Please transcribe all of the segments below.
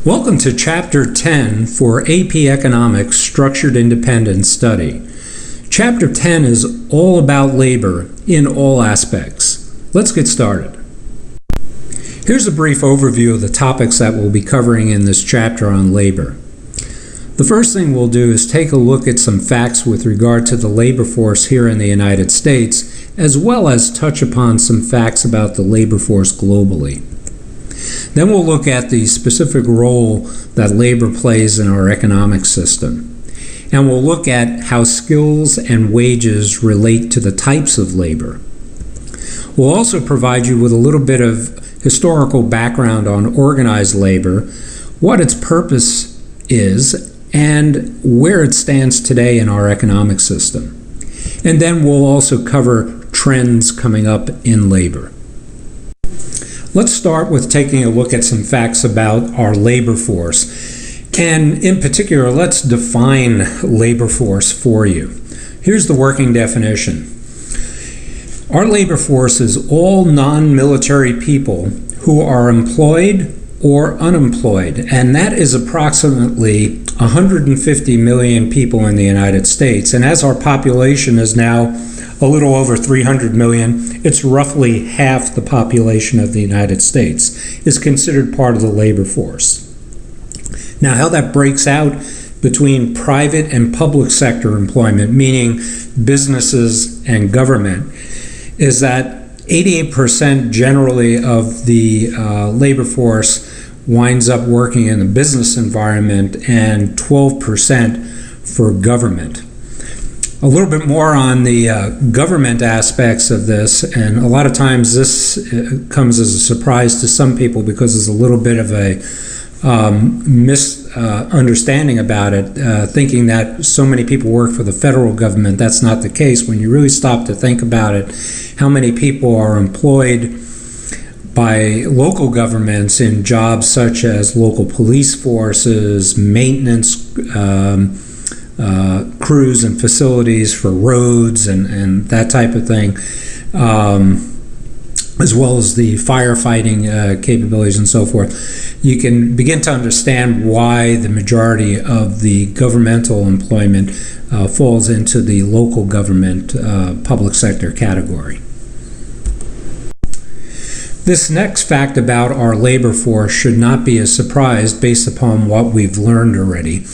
Welcome to Chapter 10 for AP Economics Structured Independent Study. Chapter 10 is all about labor in all aspects. Let's get started. Here's a brief overview of the topics that we'll be covering in this chapter on labor. The first thing we'll do is take a look at some facts with regard to the labor force here in the United States, as well as touch upon some facts about the labor force globally. Then we'll look at the specific role that labor plays in our economic system. And we'll look at how skills and wages relate to the types of labor. We'll also provide you with a little bit of historical background on organized labor, what its purpose is, and where it stands today in our economic system. And then we'll also cover trends coming up in labor. Let's start with taking a look at some facts about our labor force. And in particular, let's define labor force for you. Here's the working definition. Our labor force is all non-military people who are employed or unemployed, and that is approximately 150 million people in the United States. And as our population is now a little over 300 million, it's roughly half the population of the United States is considered part of the labor force. Now, how that breaks out between private and public sector employment, meaning businesses and government, is that 88% generally of the labor force winds up working in the business environment and 12% for government. A little bit more on the government aspects of this, and a lot of times this comes as a surprise to some people because there's a little bit of a misunderstanding about it, thinking that so many people work for the federal government. That's not the case. When you really stop to think about it, how many people are employed by local governments in jobs such as local police forces, maintenance crews and facilities for roads and that type of thing, as well as the firefighting capabilities and so forth. You can begin to understand why the majority of the governmental employment falls into the local government public sector category. This next fact about our labor force should not be a surprise based upon what we've learned already.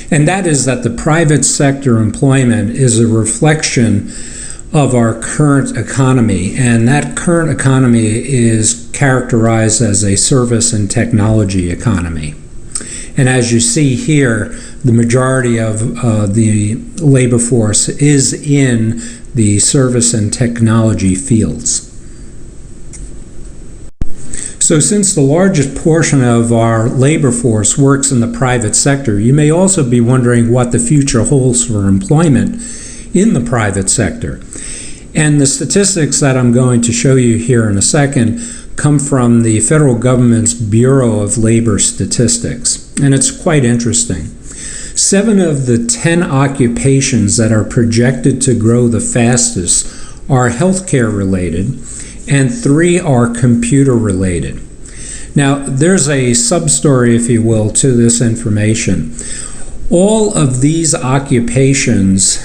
And that is that the private sector employment is a reflection of our current economy. And that current economy is characterized as a service and technology economy. And as you see here, the majority of the labor force is in the service and technology fields. So since the largest portion of our labor force works in the private sector, you may also be wondering what the future holds for employment in the private sector. And the statistics that I'm going to show you here in a second come from the federal government's Bureau of Labor Statistics, and it's quite interesting. 7 of the 10 occupations that are projected to grow the fastest are healthcare related, and 3 are computer related. Now, there's a sub-story, if you will, to this information. All of these occupations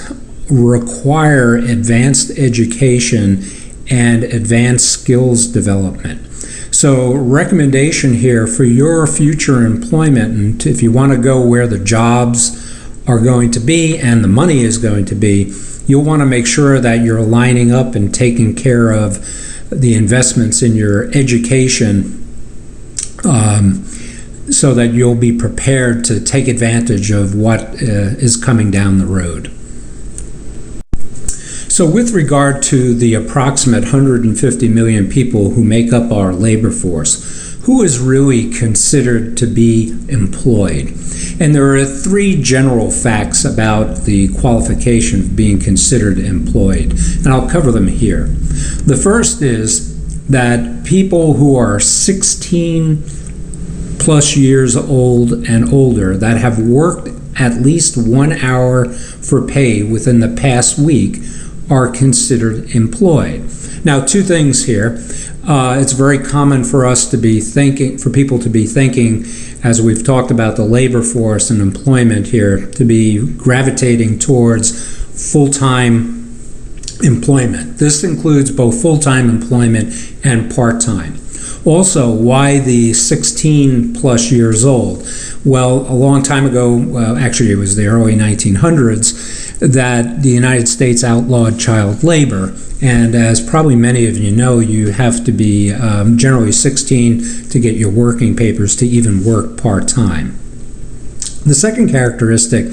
require advanced education and advanced skills development. So, recommendation here for your future employment, and if you want to go where the jobs are going to be and the money is going to be, you'll want to make sure that you're lining up and taking care of the investments in your education so that you'll be prepared to take advantage of what is coming down the road. So with regard to the approximate 150 million people who make up our labor force, who is really considered to be employed? And there are 3 general facts about the qualification of being considered employed, and I'll cover them here. The first is that people who are 16 plus years old and older that have worked at least 1 hour for pay within the past week are considered employed. Now, 2 things here. It's very common for us to be thinking, for people to be thinking, as we've talked about the labor force and employment here, to be gravitating towards full-time employment. This includes both full-time employment and part-time. Also, why the 16 plus years old? Well, a long time ago, actually it was the early 1900s, that the United States outlawed child labor. And as probably many of you know, you have to be generally 16 to get your working papers to even work part-time. The second characteristic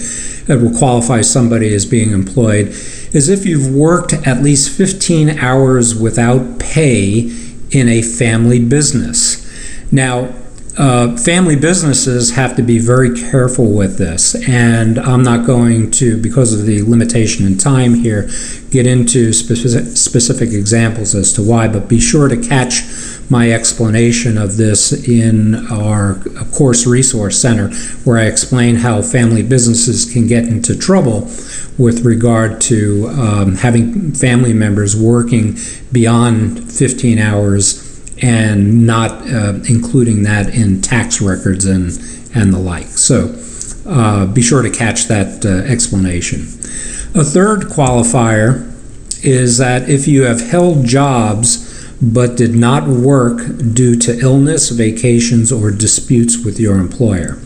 that will qualify somebody as being employed is if you've worked at least 15 hours without pay in a family business. Now, family businesses have to be very careful with this, and I'm not going to, because of the limitation in time here, get into specific examples as to why, but be sure to catch my explanation of this in our course resource center, where I explain how family businesses can get into trouble with regard to having family members working beyond 15 hours and not including that in tax records and the like. So be sure to catch that explanation. A third qualifier is that if you have held jobs but did not work due to illness, vacations, or disputes with your employer.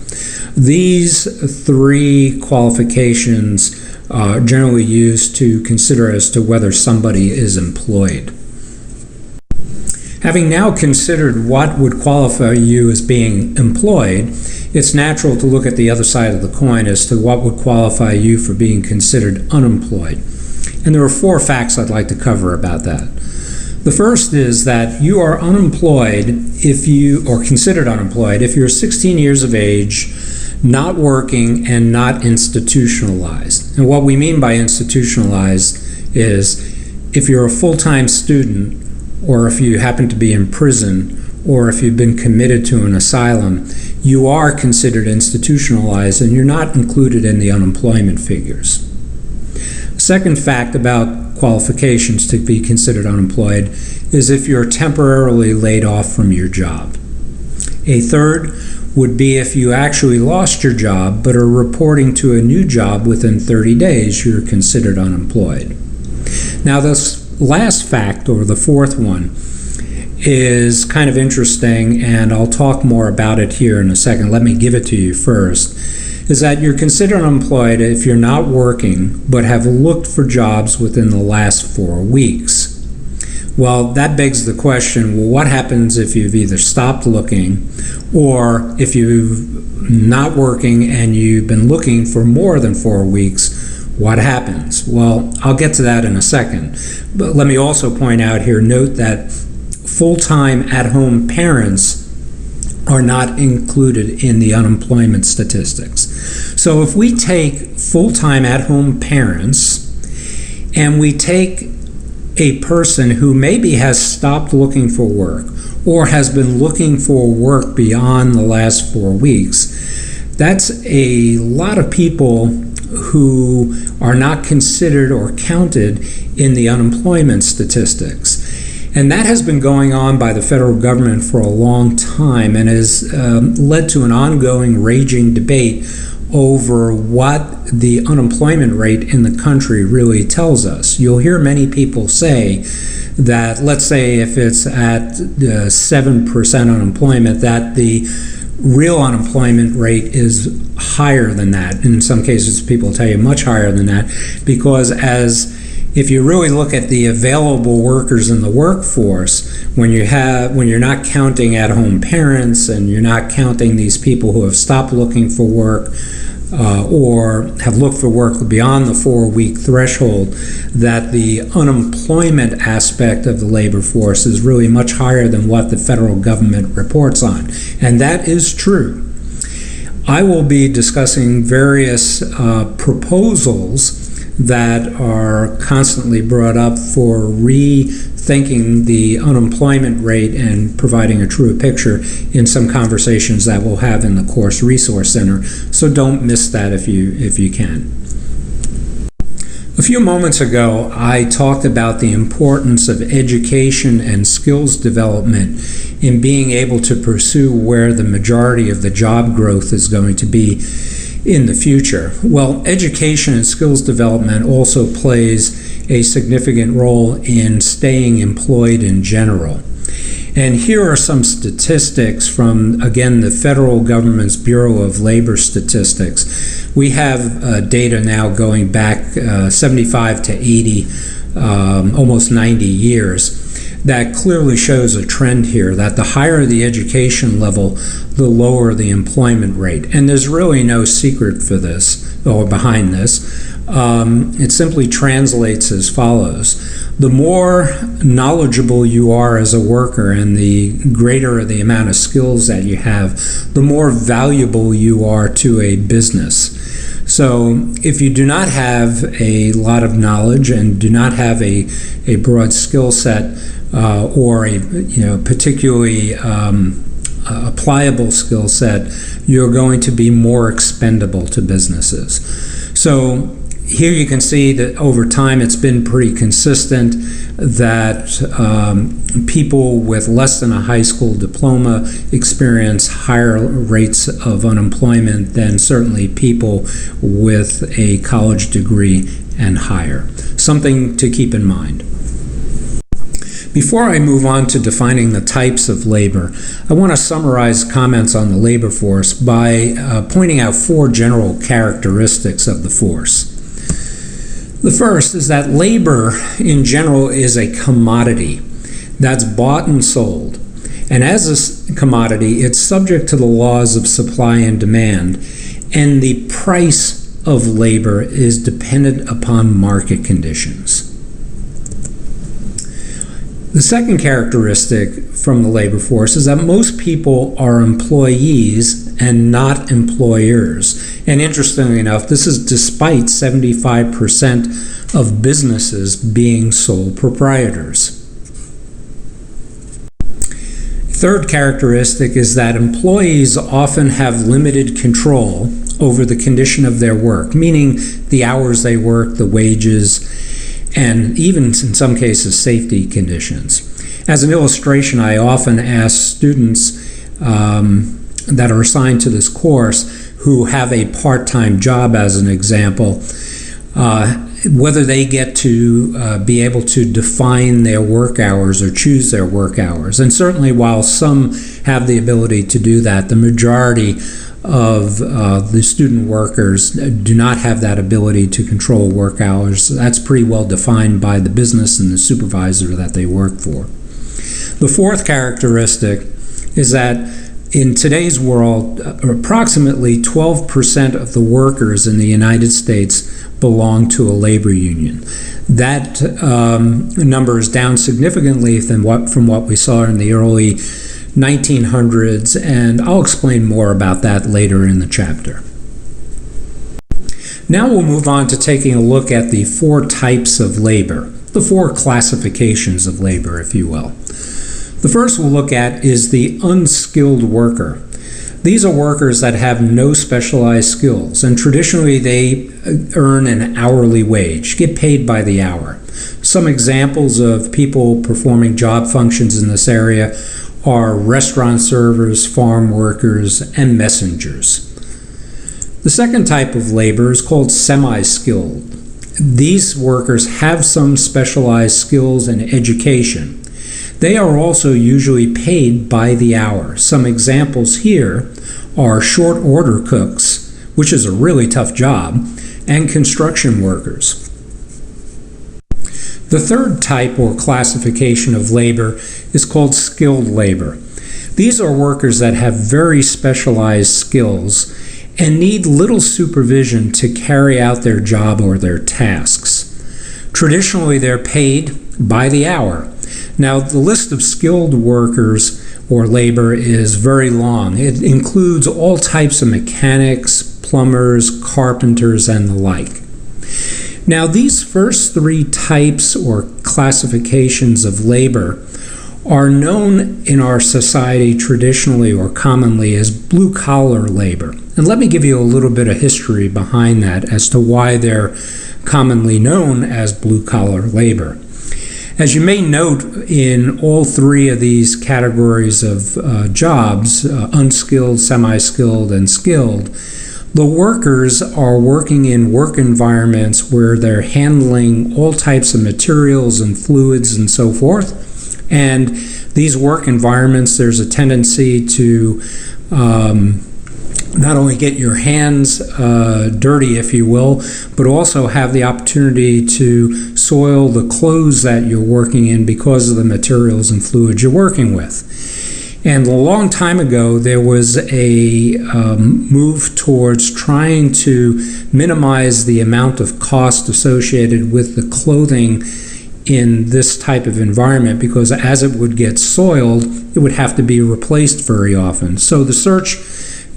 These three qualifications are generally used to consider as to whether somebody is employed. Having now considered what would qualify you as being employed, it's natural to look at the other side of the coin as to what would qualify you for being considered unemployed. And there are four facts I'd like to cover about that. The first is that you are unemployed or considered unemployed if you're 16 years of age, not working, and not institutionalized. And what we mean by institutionalized is if you're a full-time student, or if you happen to be in prison, or if you've been committed to an asylum, you are considered institutionalized and you're not included in the unemployment figures. Second fact about qualifications to be considered unemployed is if you're temporarily laid off from your job. A third would be if you actually lost your job but are reporting to a new job within 30 days, you're considered unemployed. Now this last fact, or the fourth one, is kind of interesting, and I'll talk more about it here in a second. Let me give it to you first. Is that you're considered unemployed if you're not working but have looked for jobs within the last 4 weeks. Well, that begs the question, well, what happens if you've either stopped looking or if you're not working and you've been looking for more than 4 weeks? What happens? Well, I'll get to that in a second. But let me also point out here, note that full-time at-home parents are not included in the unemployment statistics. So if we take full-time at-home parents and we take a person who maybe has stopped looking for work or has been looking for work beyond the last 4 weeks, that's a lot of people who are not considered or counted in the unemployment statistics. And that has been going on by the federal government for a long time and has led to an ongoing raging debate over what the unemployment rate in the country really tells us. You'll hear many people say that, let's say if it's at 7% unemployment, that the real unemployment rate is higher than that. And in some cases, people tell you much higher than that, because if you really look at the available workers in the workforce, when you're not counting at-home parents and you're not counting these people who have stopped looking for work or have looked for work beyond the 4-week threshold, that the unemployment aspect of the labor force is really much higher than what the federal government reports on. And that is true. I will be discussing various proposals that are constantly brought up for rethinking the unemployment rate and providing a truer picture in some conversations that we'll have in the Course Resource Center. So don't miss that if you can. A few moments ago, I talked about the importance of education and skills development in being able to pursue where the majority of the job growth is going to be in the future. Well, education and skills development also plays a significant role in staying employed in general. And here are some statistics from, again, the federal government's Bureau of Labor Statistics. We have data now going back 75 to 80, almost 90 years, that clearly shows a trend here, that the higher the education level, the lower the employment rate. And there's really no secret for this, or behind this. It simply translates as follows. The more knowledgeable you are as a worker and the greater the amount of skills that you have, the more valuable you are to a business. So if you do not have a lot of knowledge and do not have a broad skill set or a particularly applicable skill set, you're going to be more expendable to businesses. So here you can see that over time it's been pretty consistent that people with less than a high school diploma experience higher rates of unemployment than certainly people with a college degree and higher. Something to keep in mind. Before I move on to defining the types of labor, I want to summarize comments on the labor force by pointing out four general characteristics of the force. The first is that labor in general is a commodity that's bought and sold. And as a commodity, it's subject to the laws of supply and demand, and the price of labor is dependent upon market conditions. The second characteristic from the labor force is that most people are employees and not employers. And interestingly enough, this is despite 75% of businesses being sole proprietors. Third characteristic is that employees often have limited control over the condition of their work, meaning the hours they work, the wages, and even in some cases safety conditions. As an illustration, I often ask students that are assigned to this course who have a part-time job, as an example, whether they get to be able to define their work hours or choose their work hours. And certainly while some have the ability to do that, the majority of the student workers do not have that ability to control work hours. That's pretty well defined by the business and the supervisor that they work for. The fourth characteristic is that in today's world, approximately 12% of the workers in the United States belong to a labor union. That number is down significantly from what we saw in the early 1900s, and I'll explain more about that later in the chapter. Now we'll move on to taking a look at the four types of labor, the four classifications of labor, if you will. The first we'll look at is the unskilled worker. These are workers that have no specialized skills, and traditionally they earn an hourly wage, get paid by the hour. Some examples of people performing job functions in this area are restaurant servers, farm workers, and messengers. The second type of labor is called semi-skilled. These workers have some specialized skills and education. They are also usually paid by the hour. Some examples here are short order cooks, which is a really tough job, and construction workers. The third type or classification of labor is called skilled labor. These are workers that have very specialized skills and need little supervision to carry out their job or their tasks. Traditionally, they're paid by the hour. Now, the list of skilled workers or labor is very long. It includes all types of mechanics, plumbers, carpenters, and the like. Now, these first three types or classifications of labor are known in our society traditionally or commonly as blue-collar labor. And let me give you a little bit of history behind that as to why they're commonly known as blue-collar labor. As you may note, in all three of these categories of jobs, unskilled, semi-skilled, and skilled, the workers are working in work environments where they're handling all types of materials and fluids and so forth. And these work environments, there's a tendency to not only get your hands dirty, if you will, but also have the opportunity to soil the clothes that you're working in because of the materials and fluids you're working with. And a long time ago, there was a move towards trying to minimize the amount of cost associated with the clothing in this type of environment, because as it would get soiled, it would have to be replaced very often. So the search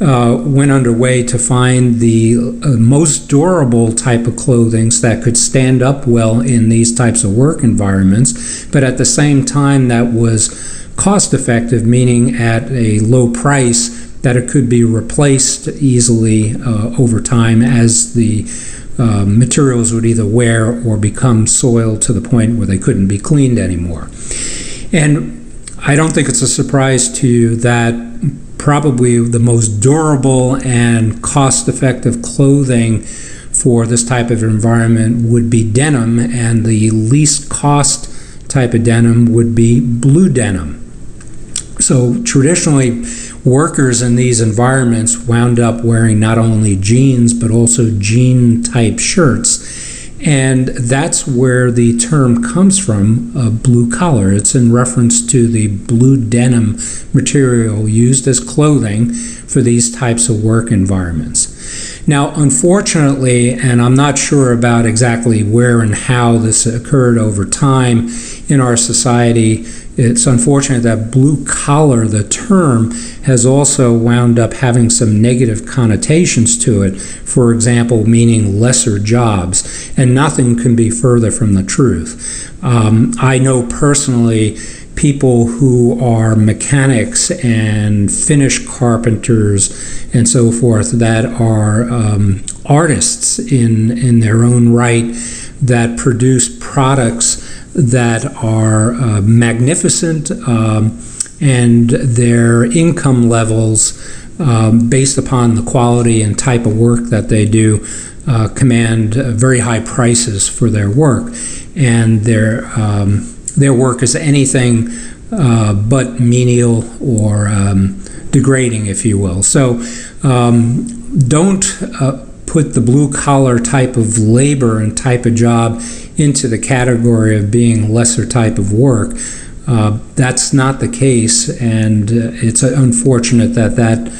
went underway to find the most durable type of clothing that could stand up well in these types of work environments, but at the same time that was cost effective, meaning at a low price, that it could be replaced easily over time as the materials would either wear or become soiled to the point where they couldn't be cleaned anymore. And I don't think it's a surprise to you that probably the most durable and cost-effective clothing for this type of environment would be denim, and the least cost type of denim would be blue denim. So traditionally, workers in these environments wound up wearing not only jeans but also jean-type shirts. And that's where the term comes from, blue collar. It's in reference to the blue denim material used as clothing for these types of work environments. Now, unfortunately, and I'm not sure about exactly where and how this occurred over time in our society, it's unfortunate that blue collar, the term, has also wound up having some negative connotations to it. For example, meaning lesser jobs, and nothing can be further from the truth. I know personally people who are mechanics and finish carpenters and so forth that are artists in their own right, that produce products that are magnificent, and their income levels, based upon the quality and type of work that they do, command very high prices for their work. And their work is anything but menial or degrading, if you will. So don't put the blue-collar type of labor and type of job into the category of being lesser type of work. That's not the case, and it's unfortunate that that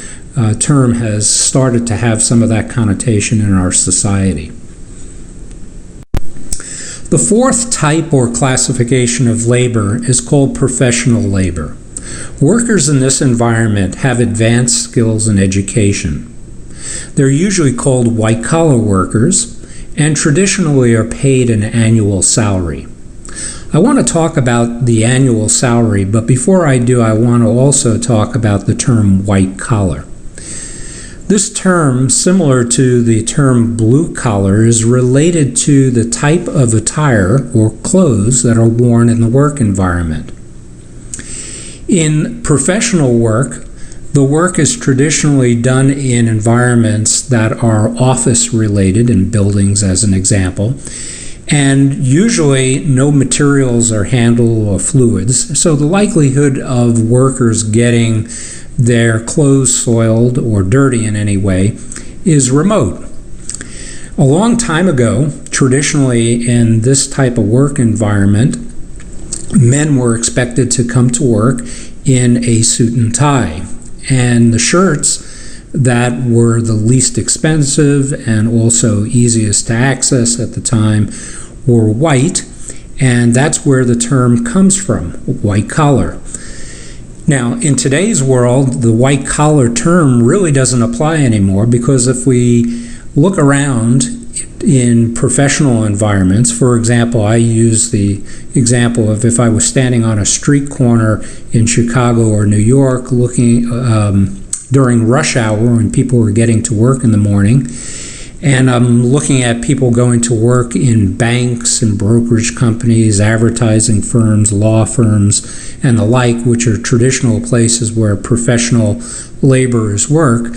term has started to have some of that connotation in our society. The fourth type or classification of labor is called professional labor. Workers in this environment have advanced skills and education. They're usually called white-collar workers and traditionally are paid an annual salary. I want to talk about the annual salary, but before I do, I want to also talk about the term white-collar. This term, similar to the term blue-collar, is related to the type of attire or clothes that are worn in the work environment. In professional work, the work is traditionally done in environments that are office-related, in buildings as an example, and usually no materials are handled or fluids, so the likelihood of workers getting their clothes soiled or dirty in any way is remote. A long time ago, traditionally in this type of work environment, men were expected to come to work in a suit and tie. And the shirts that were the least expensive and also easiest to access at the time were white, and that's where the term comes from, white collar. Now, in today's world, the white collar term really doesn't apply anymore, because if we look around in professional environments, for example, I use the example of if I was standing on a street corner in Chicago or New York looking during rush hour when people were getting to work in the morning, And I'm looking at people going to work in banks and brokerage companies, advertising firms, law firms, and the like, which are traditional places where professional laborers work.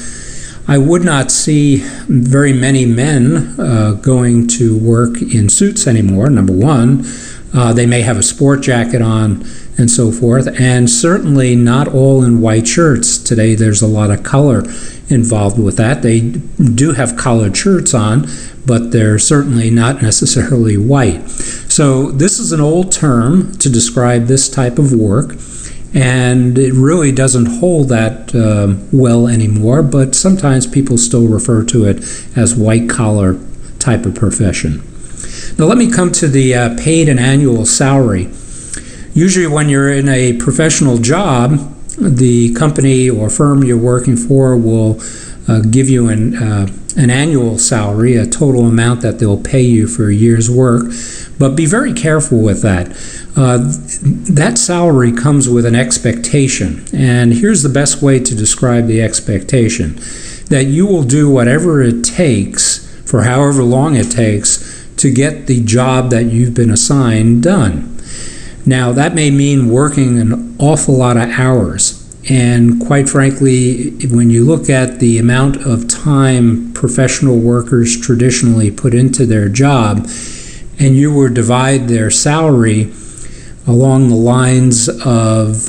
I would not see very many men going to work in suits anymore, number one. They may have a sport jacket on and so forth, and certainly not all in white shirts. Today there's a lot of color involved with that. They do have collared shirts on, but they're certainly not necessarily white. So this is an old term to describe this type of work, and it really doesn't hold that well anymore, but sometimes people still refer to it as white collar type of profession. Now let me come to the paid and annual salary. Usually when you're in a professional job, the company or firm you're working for will give you an annual salary, a total amount that they'll pay you for a year's work. But be very careful with that. That salary comes with an expectation. And here's the best way to describe the expectation: that you will do whatever it takes, for however long it takes, to get the job that you've been assigned done. Now, that may mean working an awful lot of hours. And quite frankly, when you look at the amount of time professional workers traditionally put into their job, and you were to divide their salary along the lines of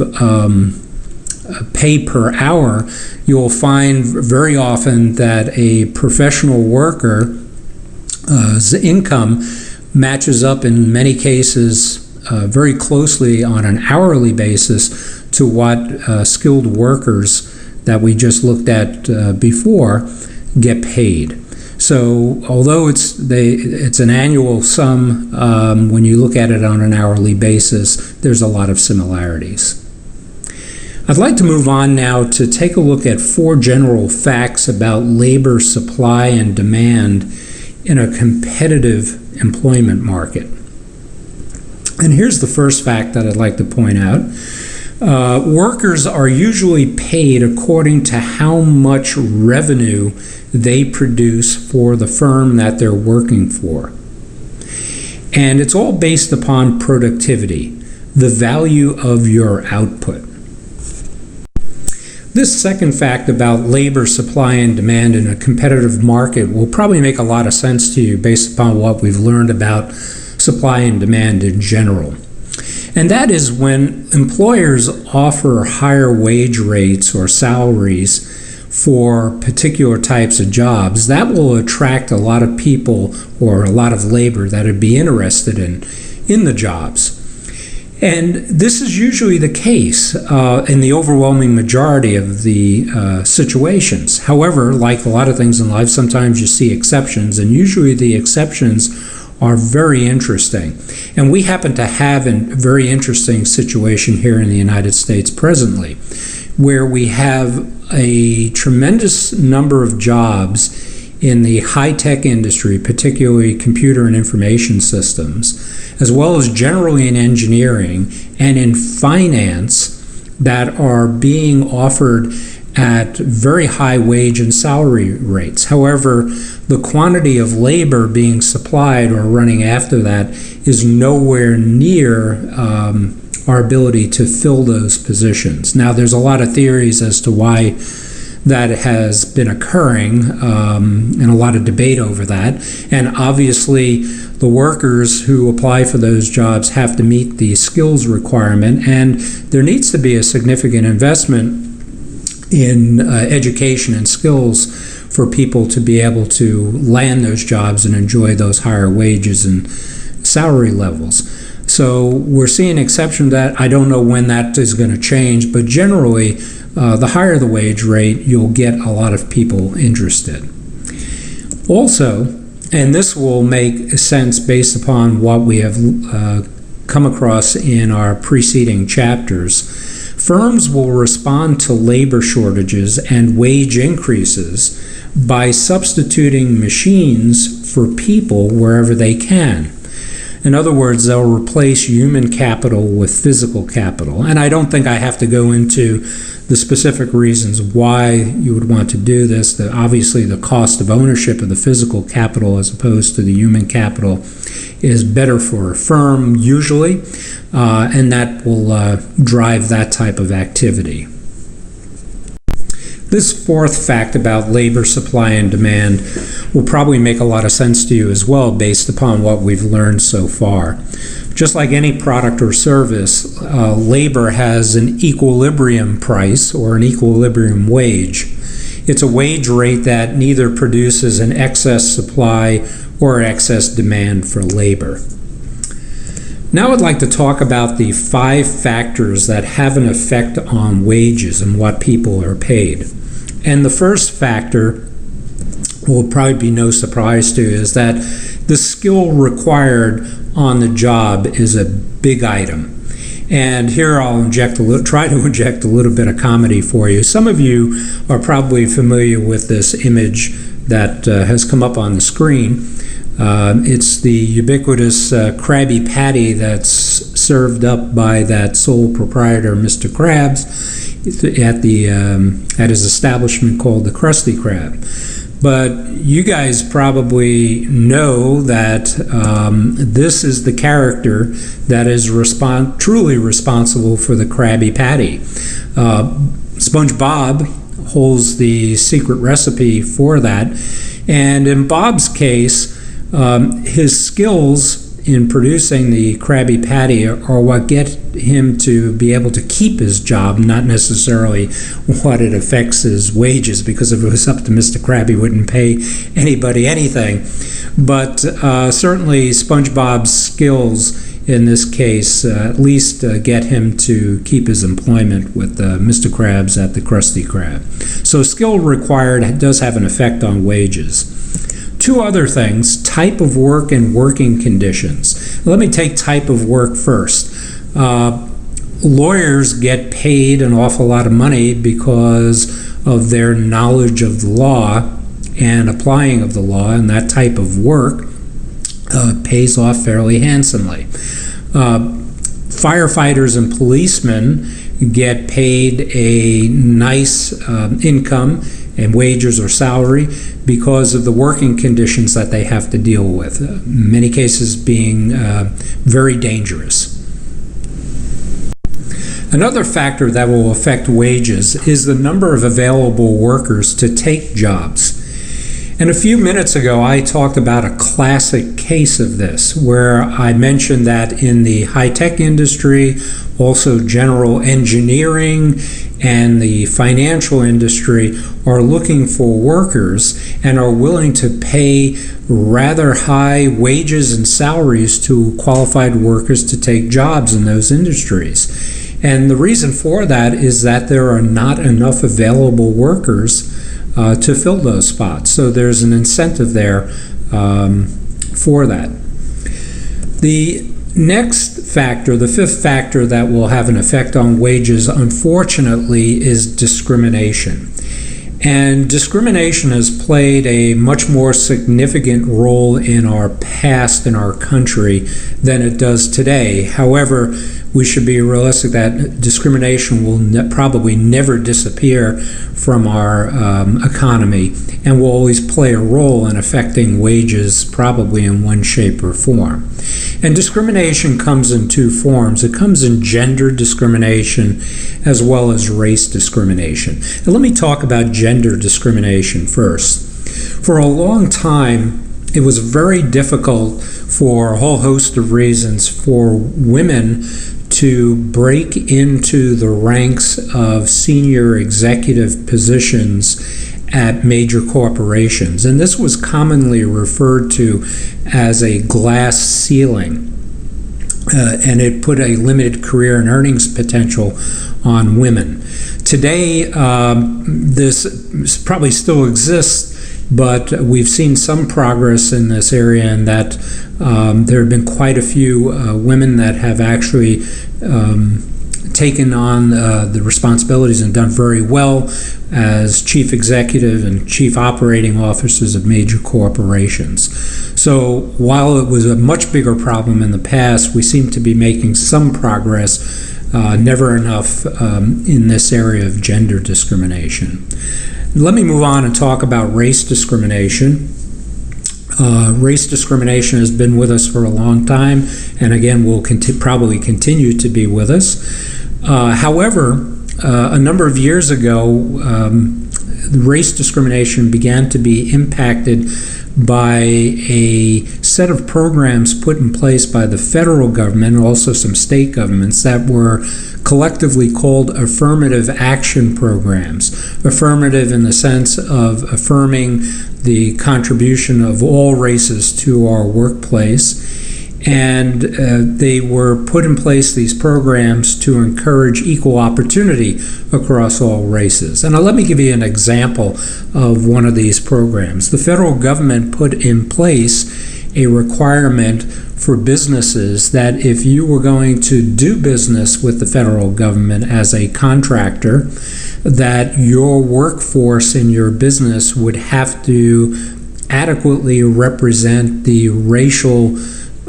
pay per hour, you'll find very often that a professional worker's income matches up in many cases very closely on an hourly basis to what skilled workers that we just looked at before get paid. So although it's an annual sum, when you look at it on an hourly basis, there's a lot of similarities. I'd like to move on now to take a look at 4 general facts about labor supply and demand in a competitive employment market. And here's the first fact that I'd like to point out. Workers are usually paid according to how much revenue they produce for the firm that they're working for. And it's all based upon productivity, the value of your output. This second fact about labor supply and demand in a competitive market will probably make a lot of sense to you based upon what we've learned about supply and demand in general. And that is when employers offer higher wage rates or salaries for particular types of jobs, that will attract a lot of people or a lot of labor that would be interested in the jobs. And this is usually the case in the overwhelming majority of the situations. However, like a lot of things in life, sometimes you see exceptions, and usually the exceptions are very interesting. And we happen to have a very interesting situation here in the United States presently, where we have a tremendous number of jobs in the high-tech industry, particularly computer and information systems, as well as generally in engineering and in finance, that are being offered at very high wage and salary rates. However, the quantity of labor being supplied or running after that is nowhere near our ability to fill those positions. Now, there's a lot of theories as to why that has been occurring, and a lot of debate over that. And obviously, the workers who apply for those jobs have to meet the skills requirement, and there needs to be a significant investment in education and skills for people to be able to land those jobs and enjoy those higher wages and salary levels. So we're seeing an exception to that. I don't know when that is going to change, but generally, the higher the wage rate, you'll get a lot of people interested. Also, and this will make sense based upon what we have come across in our preceding chapters, firms will respond to labor shortages and wage increases by substituting machines for people wherever they can. In other words, they'll replace human capital with physical capital. And I don't think I have to go into the specific reasons why you would want to do this. Obviously, the cost of ownership of the physical capital as opposed to the human capital is better for a firm usually, and that will drive that type of activity. This fourth fact about labor supply and demand will probably make a lot of sense to you as well based upon what we've learned so far. Just like any product or service, labor has an equilibrium price or an equilibrium wage. It's a wage rate that neither produces an excess supply or excess demand for labor. Now I'd like to talk about the 5 factors that have an effect on wages and what people are paid. And the first factor will probably be no surprise to you is that the skill required on the job is a big item. And here I'll try to inject a little bit of comedy for you. Some of you are probably familiar with this image that has come up on the screen. It's the ubiquitous Krabby Patty that's served up by that sole proprietor, Mr. Krabs, at his establishment called the Krusty Krab. But you guys probably know that this is the character that is truly responsible for the Krabby Patty. SpongeBob holds the secret recipe for that, and in Bob's case, his skills in producing the Krabby Patty are what get him to be able to keep his job, not necessarily what it affects his wages, because if it was up to Mr. Krabs, he wouldn't pay anybody anything. But certainly SpongeBob's skills in this case at least get him to keep his employment with Mr. Krabs at the Krusty Krab. So skill required does have an effect on wages. 2 other things, type of work and working conditions. Let me take type of work first. Lawyers get paid an awful lot of money because of their knowledge of the law and applying of the law, and that type of work pays off fairly handsomely. Firefighters and policemen get paid a nice income and wages or salary because of the working conditions that they have to deal with, in many cases being very dangerous. Another factor that will affect wages is the number of available workers to take jobs. And a few minutes ago, I talked about a classic case of this, where I mentioned that in the high-tech industry, also general engineering, and the financial industry are looking for workers and are willing to pay rather high wages and salaries to qualified workers to take jobs in those industries. And the reason for that is that there are not enough available workers to fill those spots. So there's an incentive there for that. The next factor, the 5th factor that will have an effect on wages, unfortunately, is discrimination. And discrimination has played a much more significant role in our past in our country than it does today. However, we should be realistic that discrimination will probably never disappear from our economy and will always play a role in affecting wages, probably in one shape or form. And discrimination comes in 2 forms. It comes in gender discrimination as well as race discrimination. And let me talk about gender discrimination first. For a long time, it was very difficult for a whole host of reasons for women to break into the ranks of senior executive positions at major corporations. And this was commonly referred to as a glass ceiling. And it put a limited career and earnings potential on women. Today, this probably still exists, but we've seen some progress in this area, in that there have been quite a few women that have actually taken on the responsibilities and done very well as chief executive and chief operating officers of major corporations. So while it was a much bigger problem in the past, we seem to be making some progress, never enough in this area of gender discrimination. Let me move on and talk about race discrimination. Race discrimination has been with us for a long time, and again will probably continue to be with us. However, a number of years ago, race discrimination began to be impacted by a set of programs put in place by the federal government and also some state governments that were collectively called affirmative action programs. Affirmative in the sense of affirming the contribution of all races to our workplace. And they were put in place, these programs, to encourage equal opportunity across all races. And let me give you an example of one of these programs. The federal government put in place a requirement for businesses that if you were going to do business with the federal government as a contractor, that your workforce in your business would have to adequately represent the racial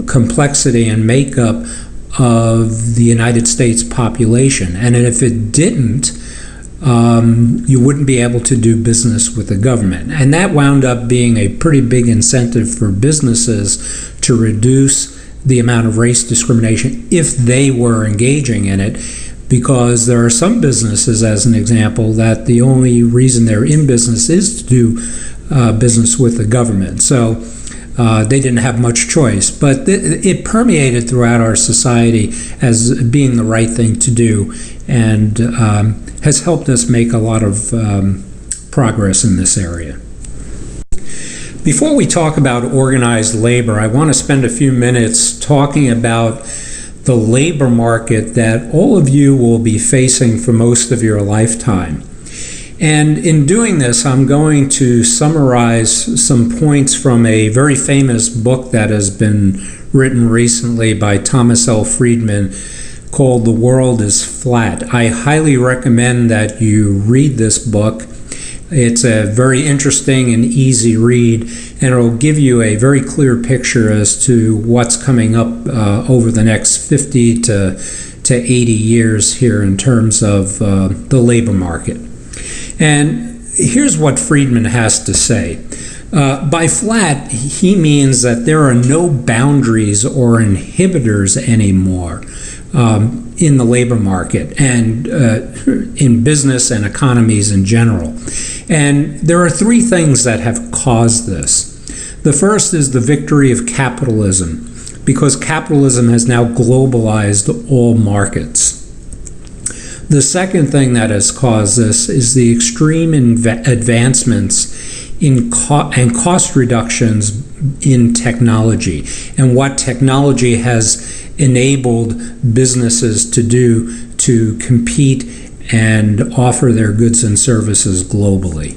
complexity and makeup of the United States population. And if it didn't, you wouldn't be able to do business with the government. And that wound up being a pretty big incentive for businesses to reduce the amount of race discrimination if they were engaging in it, because there are some businesses, as an example, that the only reason they're in business is to do business with the government. So they didn't have much choice, but it permeated throughout our society as being the right thing to do, and has helped us make a lot of progress in this area. Before we talk about organized labor, I want to spend a few minutes talking about the labor market that all of you will be facing for most of your lifetime. And in doing this, I'm going to summarize some points from a very famous book that has been written recently by Thomas L. Friedman called The World is Flat. I highly recommend that you read this book. It's a very interesting and easy read, and it'll give you a very clear picture as to what's coming up over the next 50 to 80 years here in terms of the labor market. And here's what Friedman has to say. By flat, he means that there are no boundaries or inhibitors anymore in the labor market and in business and economies in general. And there are three things that have caused this. The first is the victory of capitalism, because capitalism has now globalized all markets. The second thing that has caused this is the extreme advancements in and cost reductions in technology, and what technology has enabled businesses to do to compete and offer their goods and services globally.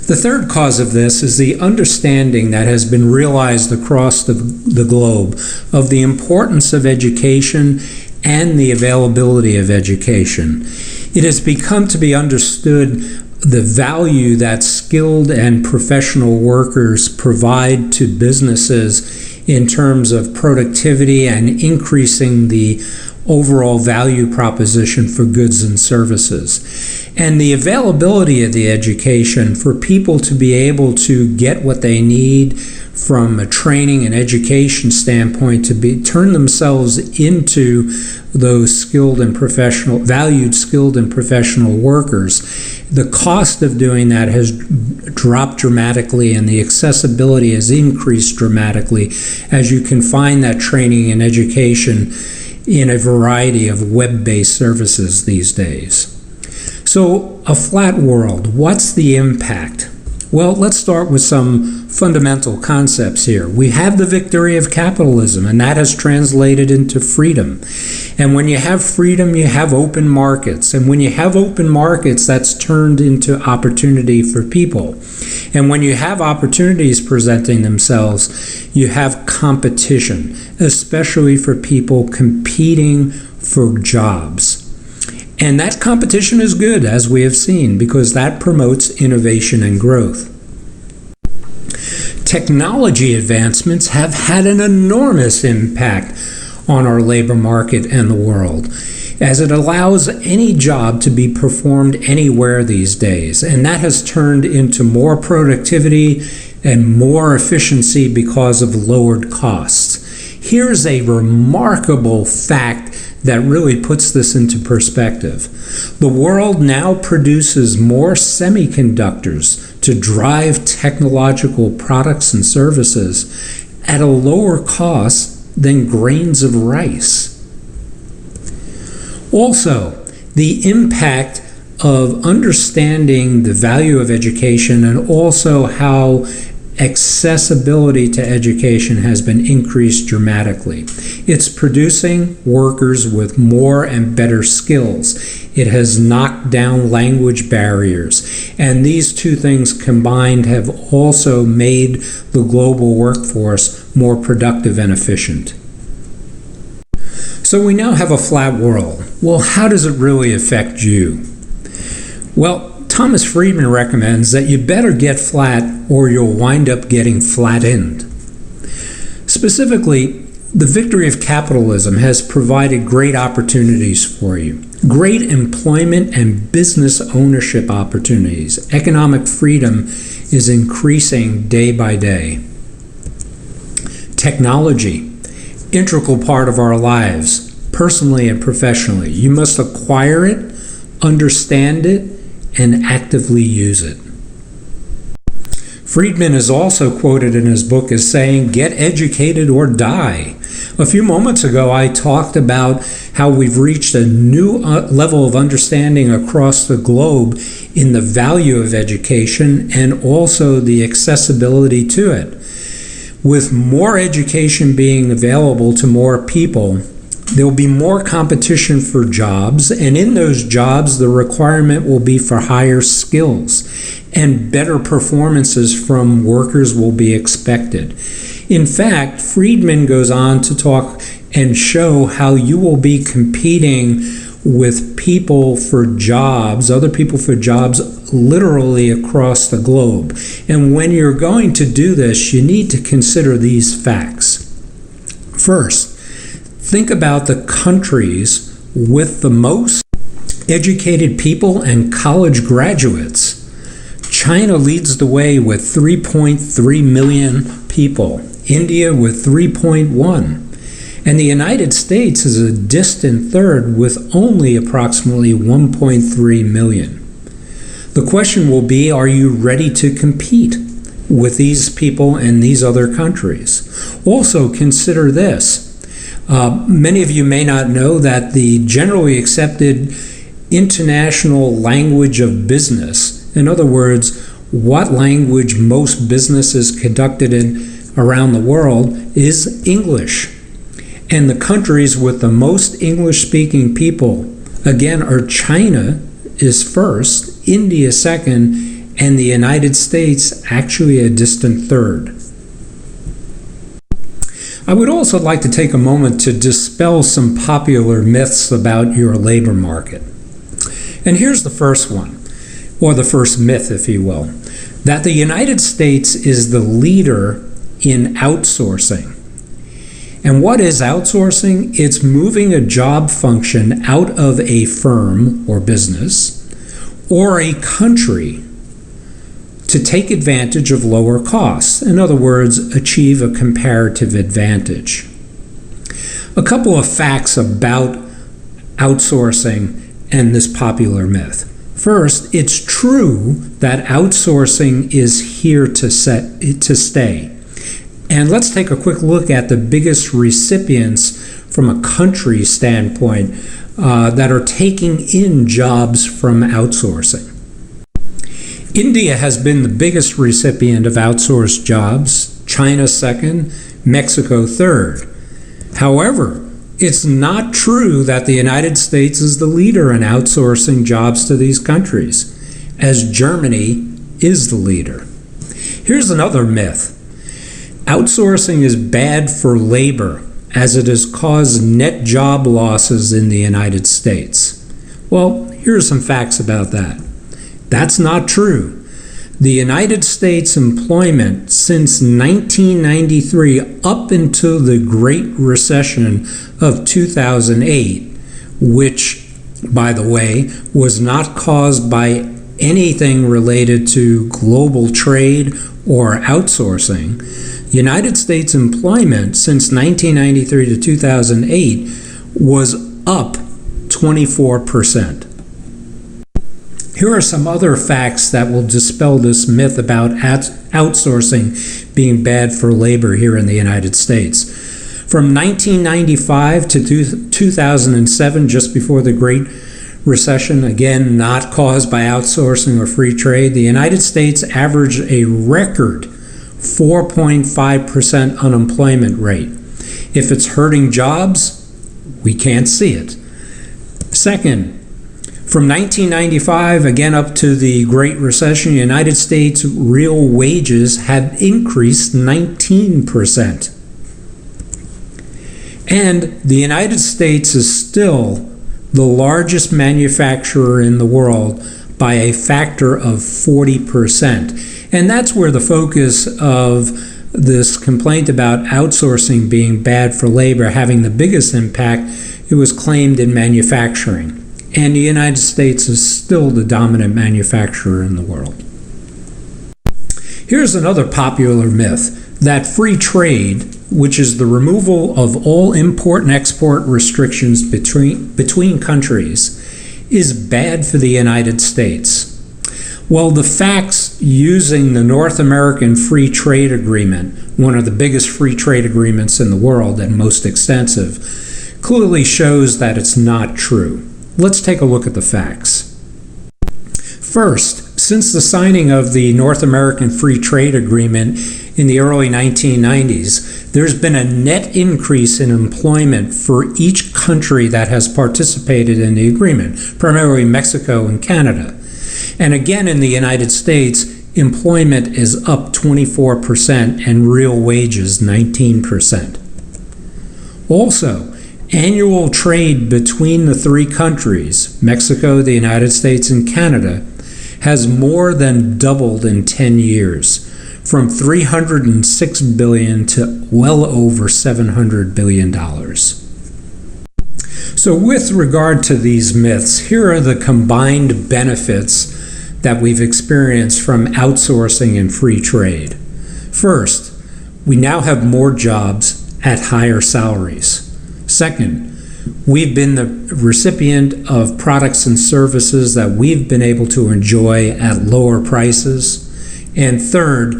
The third cause of this is the understanding that has been realized across the globe of the importance of education and the availability of education. It has become to be understood the value that skilled and professional workers provide to businesses in terms of productivity and increasing the overall value proposition for goods and services. And the availability of the education for people to be able to get what they need from a training and education standpoint to turn themselves into those valued skilled and professional workers. The cost of doing that has dropped dramatically, and the accessibility has increased dramatically, as you can find that training and education in a variety of web-based services these days. So, a flat world, what's the impact? Well, let's start with some fundamental concepts here. We have the victory of capitalism, and that has translated into freedom. And when you have freedom, you have open markets. And when you have open markets, that's turned into opportunity for people. And when you have opportunities presenting themselves, you have competition, especially for people competing for jobs. And that competition is good, as we have seen, because that promotes innovation and growth. Technology advancements have had an enormous impact on our labor market and the world, as it allows any job to be performed anywhere these days, and that has turned into more productivity and more efficiency because of lowered costs. Here's a remarkable fact that really puts this into perspective. The world now produces more semiconductors to drive technological products and services at a lower cost than grains of rice. Also, the impact of understanding the value of education and also how accessibility to education has been increased dramatically. It's producing workers with more and better skills. It has knocked down language barriers. And these two things combined have also made the global workforce more productive and efficient. So we now have a flat world. Well, how does it really affect you? Well, Thomas Friedman recommends that you better get flat or you'll wind up getting flattened. Specifically, the victory of capitalism has provided great opportunities for you. Great employment and business ownership opportunities. Economic freedom is increasing day by day. Technology, integral part of our lives, personally and professionally. You must acquire it, understand it, and actively use it. Friedman is also quoted in his book as saying, "Get educated or die." A few moments ago, I talked about how we've reached a new level of understanding across the globe in the value of education and also the accessibility to it. With more education being available to more people, there will be more competition for jobs, and in those jobs, the requirement will be for higher skills, and better performances from workers will be expected. In fact, Friedman goes on to talk and show how you will be competing with people for jobs, other people for jobs, literally across the globe. And when you're going to do this, you need to consider these facts. First, think about the countries with the most educated people and college graduates. China leads the way with 3.3 million people, India with 3.1, and the United States is a distant third with only approximately 1.3 million. The question will be, are you ready to compete with these people and these other countries? Also, consider this. Many of you may not know that the generally accepted international language of business, in other words, what language most businesses conducted in around the world, is English. And the countries with the most English-speaking people, again, are China is first, India second, and the United States actually a distant third. I would also like to take a moment to dispel some popular myths about your labor market. And here's the first one, or the first myth, if you will, that the United States is the leader in outsourcing. And what is outsourcing? It's moving a job function out of a firm or business or a country to take advantage of lower costs. In other words, achieve a comparative advantage. A couple of facts about outsourcing and this popular myth. First, it's true that outsourcing is here to stay. And let's take a quick look at the biggest recipients from a country standpoint that are taking in jobs from outsourcing. India has been the biggest recipient of outsourced jobs, China second, Mexico third. However, it's not true that the United States is the leader in outsourcing jobs to these countries, as Germany is the leader. Here's another myth. Outsourcing is bad for labor, as it has caused net job losses in the United States. Well, here are some facts about that. That's not true. The United States employment since 1993 up until the Great Recession of 2008, which, by the way, was not caused by anything related to global trade or outsourcing. United States employment since 1993 to 2008 was up 24%. Here are some other facts that will dispel this myth about outsourcing being bad for labor here in the United States. From 1995 to 2007, just before the Great Recession, again not caused by outsourcing or free trade, the United States averaged a record 4.5% unemployment rate. If it's hurting jobs, we can't see it. Second, from 1995, again up to the Great Recession, United States real wages have increased 19%. And the United States is still the largest manufacturer in the world by a factor of 40%. And that's where the focus of this complaint about outsourcing being bad for labor having the biggest impact, it was claimed in manufacturing. And the United States is still the dominant manufacturer in the world. Here's another popular myth, that free trade, which is the removal of all import and export restrictions between countries, is bad for the United States. Well, the facts using the North American Free Trade Agreement, one of the biggest free trade agreements in the world and most extensive, clearly shows that it's not true. Let's take a look at the facts. First, since the signing of the North American Free Trade Agreement in the early 1990s, there's been a net increase in employment for each country that has participated in the agreement, primarily Mexico and Canada. And again, in the United States, employment is up 24% and real wages 19%. Also, annual trade between the three countries, Mexico, the United States, and Canada, has more than doubled in 10 years, from $306 billion to well over $700 billion. So with regard to these myths, here are the combined benefits that we've experienced from outsourcing and free trade. First, we now have more jobs at higher salaries. Second, we've been the recipient of products and services that we've been able to enjoy at lower prices. And third,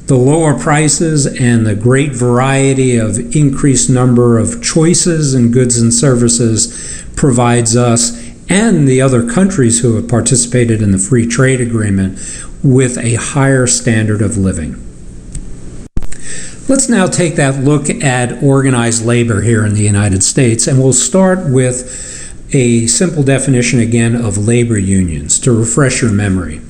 the lower prices and the great variety of increased number of choices in goods and services provides us and the other countries who have participated in the free trade agreement with a higher standard of living. Let's now take that look at organized labor here in the United States, and we'll start with a simple definition again of labor unions to refresh your memory.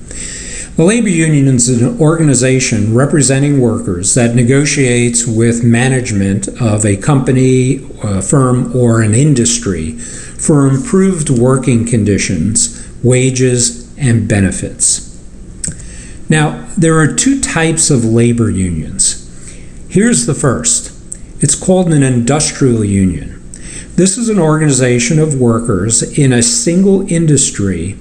The labor union is an organization representing workers that negotiates with management of a company, a firm, or an industry for improved working conditions, wages, and benefits. Now, there are two types of labor unions. Here's the first. It's called an industrial union. This is an organization of workers in a single industry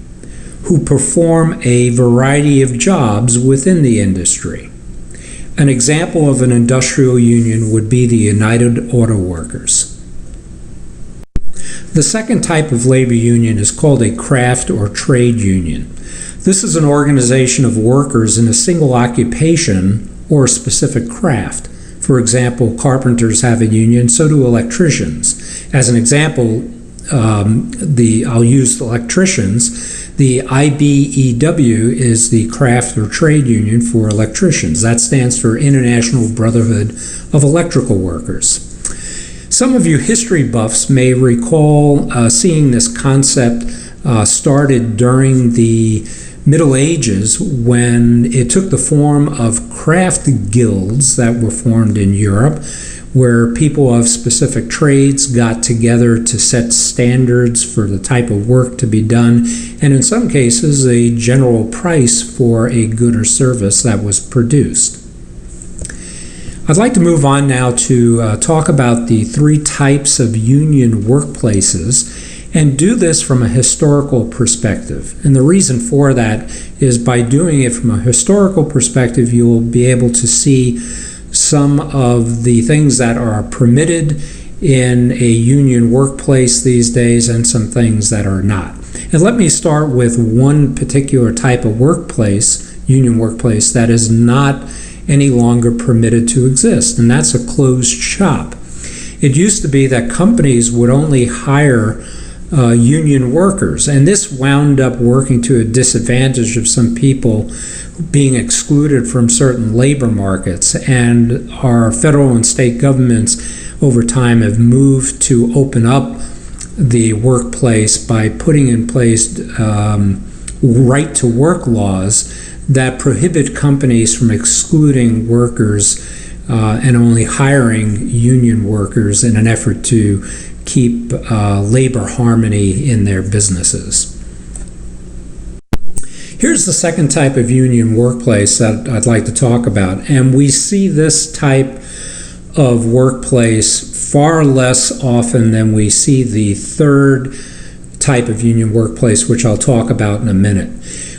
who perform a variety of jobs within the industry. An example of an industrial union would be the United Auto Workers. The second type of labor union is called a craft or trade union. This is an organization of workers in a single occupation or a specific craft. For example, carpenters have a union, so do electricians. As an example, I'll use electricians. The IBEW is the craft or trade union for electricians. That stands for International Brotherhood of Electrical Workers. Some of you history buffs may recall seeing this concept started during the Middle Ages when it took the form of craft guilds that were formed in Europe, where people of specific trades got together to set standards for the type of work to be done, and in some cases, a general price for a good or service that was produced. I'd like to move on now to talk about the three types of union workplaces and do this from a historical perspective. And the reason for that is by doing it from a historical perspective, you will be able to see some of the things that are permitted in a union workplace these days and some things that are not. And let me start with one particular type of workplace, union workplace, that is not any longer permitted to exist, and that's a closed shop. It used to be that companies would only hire union workers, and this wound up working to a disadvantage of some people being excluded from certain labor markets, and our federal and state governments over time have moved to open up the workplace by putting in place right to work laws that prohibit companies from excluding workers and only hiring union workers in an effort to keep labor harmony in their businesses. Here's the second type of union workplace that I'd like to talk about, and we see this type of workplace far less often than we see the third type of union workplace, which I'll talk about in a minute.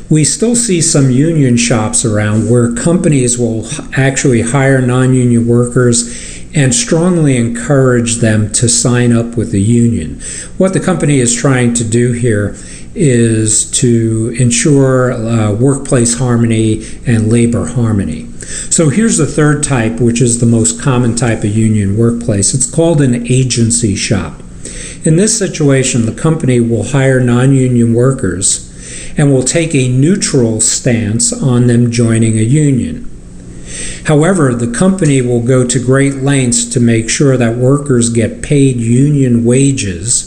We still see some union shops around where companies will actually hire non-union workers and strongly encourage them to sign up with the union. What the company is trying to do here is to ensure workplace harmony and labor harmony. So here's the third type, which is the most common type of union workplace. It's called an agency shop. In this situation, the company will hire non-union workers and will take a neutral stance on them joining a union. However, the company will go to great lengths to make sure that workers get paid union wages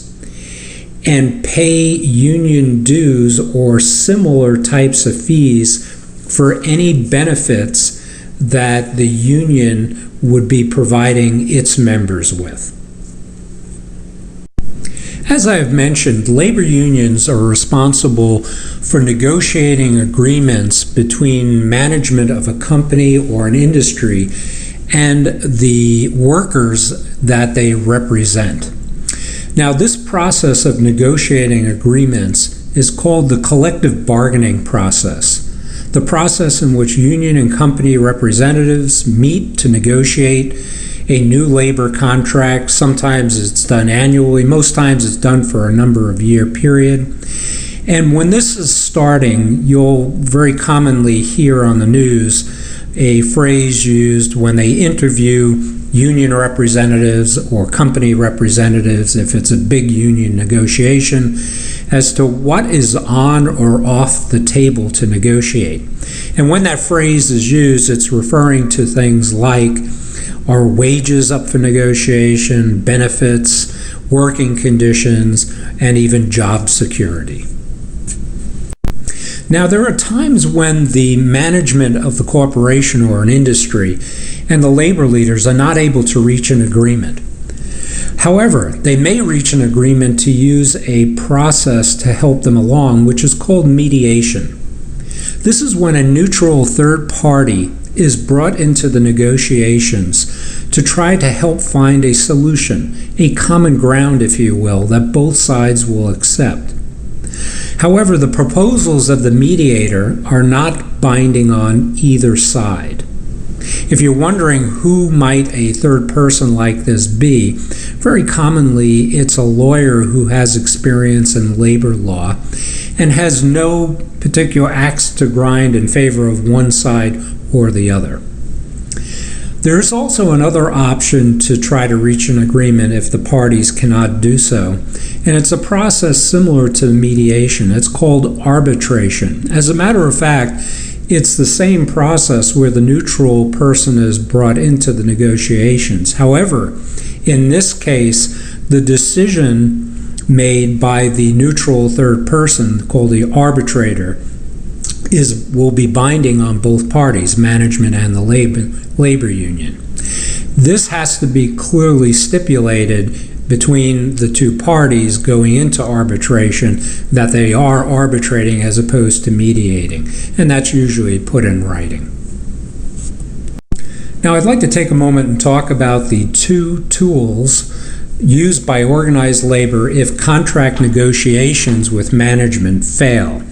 and pay union dues or similar types of fees for any benefits that the union would be providing its members with. As I have mentioned, labor unions are responsible for negotiating agreements between management of a company or an industry and the workers that they represent. Now, this process of negotiating agreements is called the collective bargaining process, the process in which union and company representatives meet to negotiate a new labor contract. Sometimes it's done annually, most times it's done for a number of year period. And when this is starting, you'll very commonly hear on the news a phrase used when they interview union representatives or company representatives, if it's a big union negotiation, as to what is on or off the table to negotiate. And when that phrase is used, it's referring to things like, are wages up for negotiation, benefits, working conditions, and even job security. Now, there are times when the management of the corporation or an industry and the labor leaders are not able to reach an agreement. However, they may reach an agreement to use a process to help them along, which is called mediation. This is when a neutral third party is brought into the negotiations to try to help find a solution, a common ground, if you will, that both sides will accept. However, the proposals of the mediator are not binding on either side. If you're wondering who might a third person like this be, very commonly it's a lawyer who has experience in labor law and has no particular axe to grind in favor of one side or the other. There's also another option to try to reach an agreement if the parties cannot do so, and it's a process similar to mediation. It's called arbitration. As a matter of fact, it's the same process where the neutral person is brought into the negotiations. However, in this case, the decision made by the neutral third person, called the arbitrator, will be binding on both parties, management and the labor union. This has to be clearly stipulated between the two parties going into arbitration that they are arbitrating as opposed to mediating, and that's usually put in writing. Now, I'd like to take a moment and talk about the two tools used by organized labor if contract negotiations with management fail.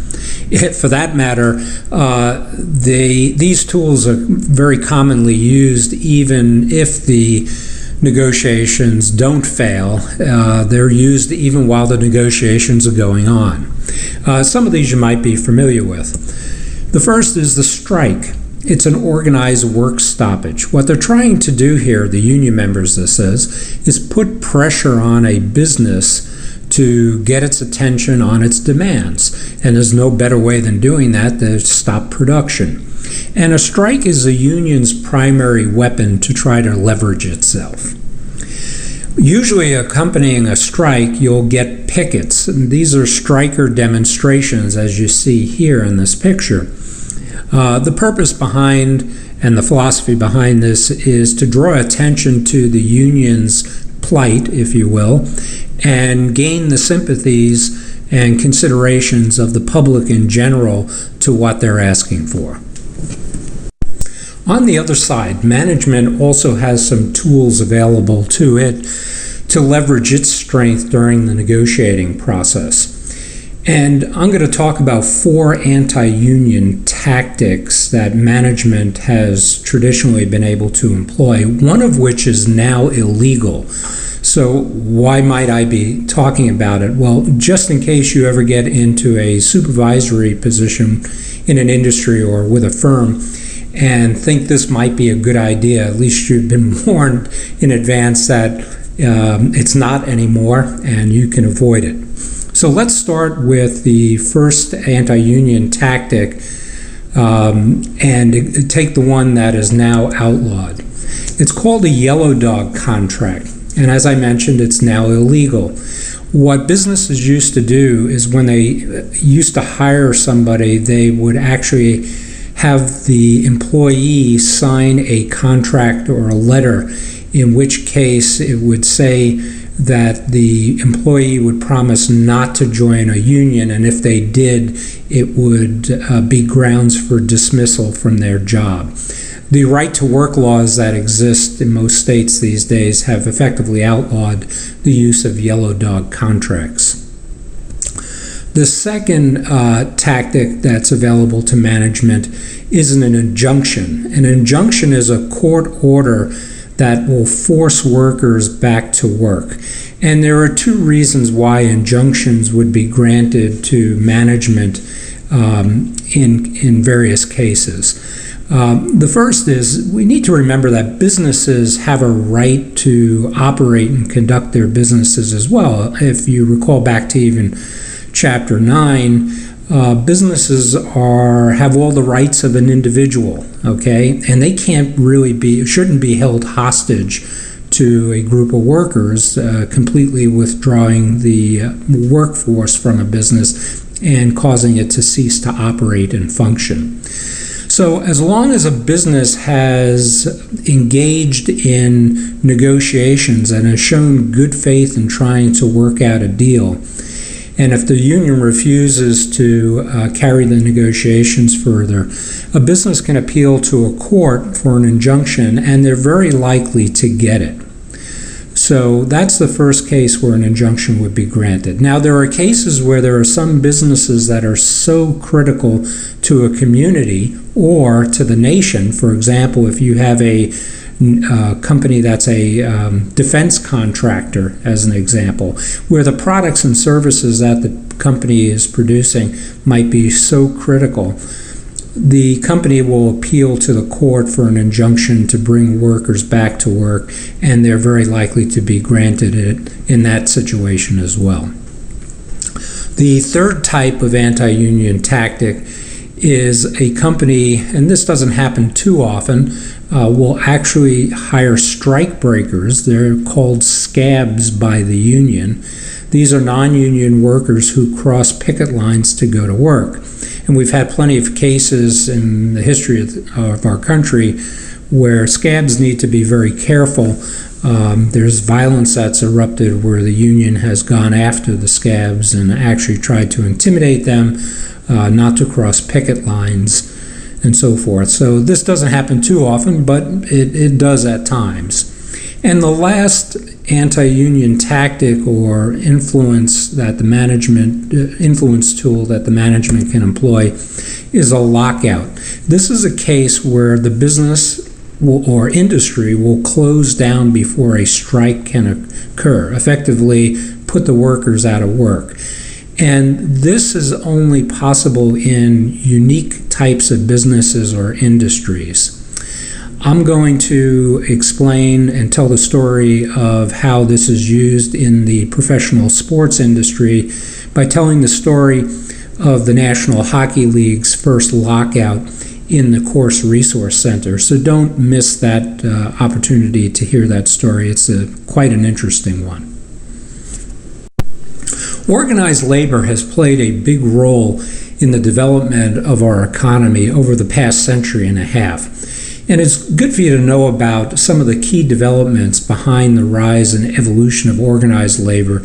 For that matter, these tools are very commonly used even if the negotiations don't fail. They're used even while the negotiations are going on. Some of these you might be familiar with. The first is the strike. It's an organized work stoppage. What they're trying to do here, the union members, this is put pressure on a business to get its attention on its demands. And there's no better way than doing that than to stop production. And a strike is a union's primary weapon to try to leverage itself. Usually accompanying a strike, you'll get pickets. And these are striker demonstrations, as you see here in this picture. The purpose behind and the philosophy behind this is to draw attention to the union's plight, if you will, and gain the sympathies and considerations of the public in general to what they're asking for. On the other side, management also has some tools available to it to leverage its strength during the negotiating process. And I'm going to talk about 4 anti-union tactics that management has traditionally been able to employ, one of which is now illegal. So why might I be talking about it? Well, just in case you ever get into a supervisory position in an industry or with a firm and think this might be a good idea, at least you've been warned in advance that it's not anymore and you can avoid it. So let's start with the first anti-union tactic and take the one that is now outlawed. It's called a yellow dog contract, and as I mentioned, it's now illegal. What businesses used to do is when they used to hire somebody, they would actually have the employee sign a contract or a letter, in which case it would say that the employee would promise not to join a union, and if they did, it would be grounds for dismissal from their job. The right-to-work laws that exist in most states these days have effectively outlawed the use of yellow dog contracts. The second tactic that's available to management is an injunction. An injunction is a court order that will force workers back to work. And there are 2 reasons why injunctions would be granted to management in various cases. The first is we need to remember that businesses have a right to operate and conduct their businesses as well. If you recall back to even Chapter 9, businesses have all the rights of an individual, okay? And they shouldn't be held hostage to a group of workers, completely withdrawing the workforce from a business and causing it to cease to operate and function. So as long as a business has engaged in negotiations and has shown good faith in trying to work out a deal, and if the union refuses to carry the negotiations further, a business can appeal to a court for an injunction, and they're very likely to get it. So that's the first case where an injunction would be granted. Now, there are cases where there are some businesses that are so critical to a community or to the nation. For example, if you have a company that's a defense contractor, as an example, where the products and services that the company is producing might be so critical, the company will appeal to the court for an injunction to bring workers back to work, and they're very likely to be granted it in that situation as well. The third type of anti-union tactic is a company, and this doesn't happen too often, will actually hire strike breakers. They're called scabs by the union. These are non-union workers who cross picket lines to go to work. And we've had plenty of cases in the history of our country where scabs need to be very careful. There's violence that's erupted where the union has gone after the scabs and actually tried to intimidate them not to cross picket lines and so forth. So this doesn't happen too often, but it does at times. And the last anti-union tactic or influence tool that the management can employ is a lockout. This is a case where the business or industry will close down before a strike can occur, effectively put the workers out of work. And this is only possible in unique types of businesses or industries. I'm going to explain and tell the story of how this is used in the professional sports industry by telling the story of the National Hockey League's first lockout in the Course Resource Center. So don't miss that opportunity to hear that story. It's quite an interesting one. Organized labor has played a big role in the development of our economy over the past century and a half. And it's good for you to know about some of the key developments behind the rise and evolution of organized labor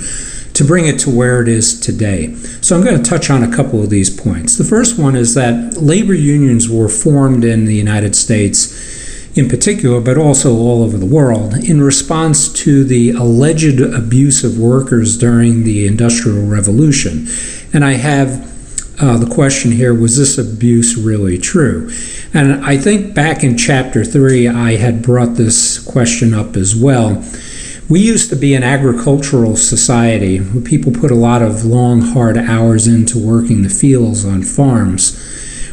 to bring it to where it is today. So I'm going to touch on a couple of these points. The first one is that labor unions were formed in the United States in particular, but also all over the world, in response to the alleged abuse of workers during the Industrial Revolution. And I have the question here, was this abuse really true? And I think back in Chapter 3, I had brought this question up as well. We used to be an agricultural society where people put a lot of long, hard hours into working the fields on farms